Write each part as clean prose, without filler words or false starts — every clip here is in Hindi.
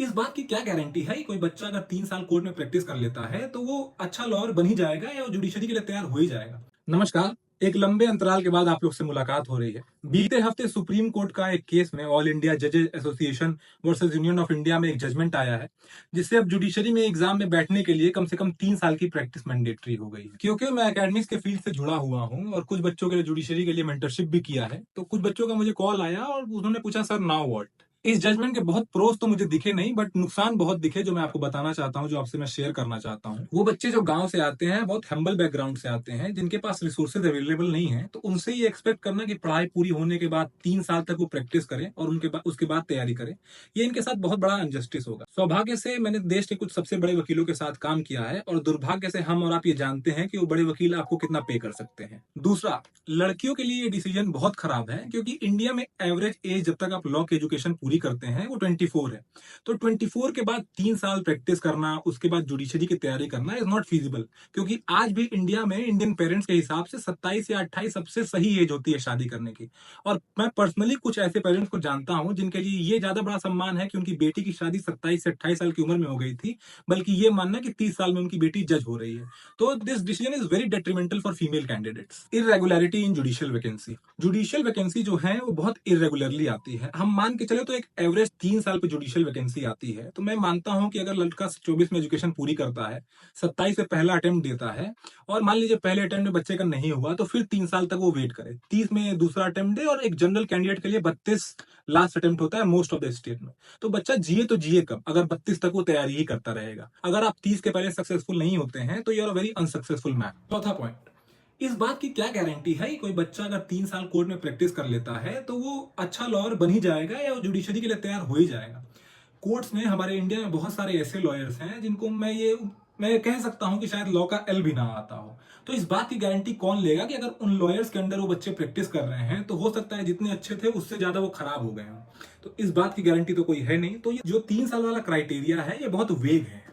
इस बात की क्या गारंटी है कि कोई बच्चा अगर 3 साल कोर्ट में प्रैक्टिस कर लेता है तो वो अच्छा लॉयर बन ही जाएगा या वो जुडिशरी के लिए तैयार हो ही जाएगा। नमस्कार। एक लंबे अंतराल के बाद आप लोग से मुलाकात हो रही है। बीते हफ्ते सुप्रीम कोर्ट का एक केस में ऑल इंडिया जजेस association versus union of India में एक जजमेंट आया है, जिससे अब जुडिशरी में एग्जाम में बैठने के लिए कम से कम 3 साल की प्रैक्टिस मैंडेटरी हो गई है। क्योंकि मैं एकेडमिक्स के फील्ड से जुड़ा हुआ हूँ और कुछ बच्चों के लिए जुडिशरी के लिए मेंटरशिप भी किया है, तो कुछ बच्चों का मुझे कॉल आया और उन्होंने पूछा, सर नाउ व्हाट। इस जजमेंट के बहुत प्रोस तो मुझे दिखे नहीं, बट नुकसान बहुत दिखे जो मैं आपको बताना चाहता हूँ, जो आपसे मैं शेयर करना चाहता हूँ। वो बच्चे जो गांव से आते हैं, बहुत हम्बल बैकग्राउंड से आते हैं, जिनके पास रिसोर्सेज अवेलेबल नहीं है, तो उनसे ये एक्सपेक्ट करना कि पढ़ाई पूरी होने के बाद 3 साल तक वो प्रैक्टिस करें और उसके बाद तैयारी करें, ये इनके साथ बहुत बड़ा अनजस्टिस होगा। सौभाग्य से मैंने देश के कुछ सबसे बड़े वकीलों के साथ काम किया है और दुर्भाग्य से हम और आप ये जानते हैं कि वो बड़े वकील आपको कितना पे कर सकते हैं। दूसरा, लड़कियों के लिए ये डिसीजन बहुत खराब है, क्योंकि इंडिया में एवरेज एज जब तक आप लॉ की एजुकेशन पूरी करते हैं वो 24 है। तो 24 के बाद 3 साल प्रैक्टिस करना, उसके बाद जुडिशरी की तैयारी करना इज नॉट फीजिबल, क्योंकि आज भी इंडिया में इंडियन पेरेंट्स के हिसाब से 27 या 28 सबसे सही एज होती है शादी करने की। और मैं पर्सनली कुछ ऐसे पेरेंट्स को जानता हूं जिनके लिए ये ज्यादा बड़ा सम्मान है कि उनकी बेटी की शादी 27 से 28 साल की उम्र में हो गई थी, बल्कि ये मानना कि 30 साल में उनकी बेटी जज हो रही है। तो this decision is very detrimental for female candidates. Irregularity in judicial vacancy, judicial vacancy जो है वो बहुत इरेगुलरली आती है। हम मान के चले तो एक एवरेज 3 साल पे जुडिशियल वैकेंसी आती है, तो मैं मानता हूं कि अगर लड़का 24 में एजुकेशन पूरी करता है, 27 में पहला अटेम्प्ट देता है, और मान लीजिए पहले अटेम्प्ट में बच्चे का नहीं हुआ, तो फिर 3 साल तक वो वेट करे, 30 में दूसरा अटेम्प्ट दे, और एक जनरल कैंडिडेट के लिए 32 लास्ट अटेम्प्ट होता है मोस्ट ऑफ द स्टेट में। तो बच्चा जिए तो जिए कब, अगर 32 तक वो तैयारी ही करता रहेगा। अगर आप 30 के पहले सक्सेसफुल नहीं होते हैं तो you are very unsuccessful man. चौथा पॉइंट, इस बात की क्या गारंटी है कि कोई बच्चा अगर 3 साल कोर्ट में प्रैक्टिस कर लेता है तो वो अच्छा लॉयर बन ही जाएगा या वो जुडिशरी के लिए तैयार हो ही जाएगा। कोर्ट्स में हमारे इंडिया में बहुत सारे ऐसे लॉयर्स हैं जिनको मैं कह सकता हूं कि शायद लॉ का एल भी ना आता हो। तो इस बात की गारंटी कौन लेगा कि अगर उन लॉयर्स के अंडर वो बच्चे प्रैक्टिस कर रहे हैं तो हो सकता है जितने अच्छे थे उससे ज्यादा वो खराब हो गए हों। तो इस बात की गारंटी तो कोई है नहीं। तो ये जो 3 साल वाला क्राइटेरिया है ये बहुत वेग है।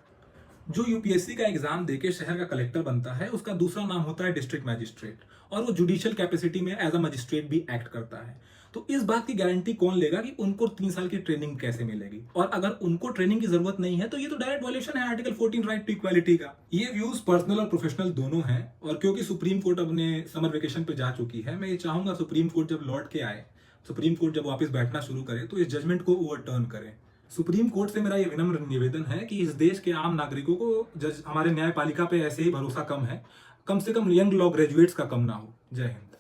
जो यूपीएससी का एग्जाम देके शहर का कलेक्टर बनता है उसका दूसरा नाम होता है डिस्ट्रिक्ट मैजिस्ट्रेट, और वो जुडिशियल कैपेसिटी में एज अ मजिस्ट्रेट भी एक्ट करता है। तो इस बात की गारंटी कौन लेगा कि उनको 3 साल की ट्रेनिंग कैसे मिलेगी, और अगर उनको ट्रेनिंग की जरूरत नहीं है तो ये तो डायरेक्ट वायलेशन है आर्टिकल 14 राइट टू इक्वालिटी का। ये व्यूज पर्सनल और प्रोफेशनल दोनों हैं, और क्योंकि सुप्रीम कोर्ट अपने समर वेकेशन पे जा चुकी है, मैं ये चाहूंगा सुप्रीम कोर्ट जब लौट के आए, सुप्रीम कोर्ट जब वापस बैठना शुरू करे तो इस जजमेंट को ओवरटर्न करे। सुप्रीम कोर्ट से मेरा ये विनम्र निवेदन है कि इस देश के आम नागरिकों को जज हमारे न्यायपालिका पे ऐसे ही भरोसा कम है, कम से कम यंग लॉ ग्रेजुएट्स का कम ना हो। जय हिंद।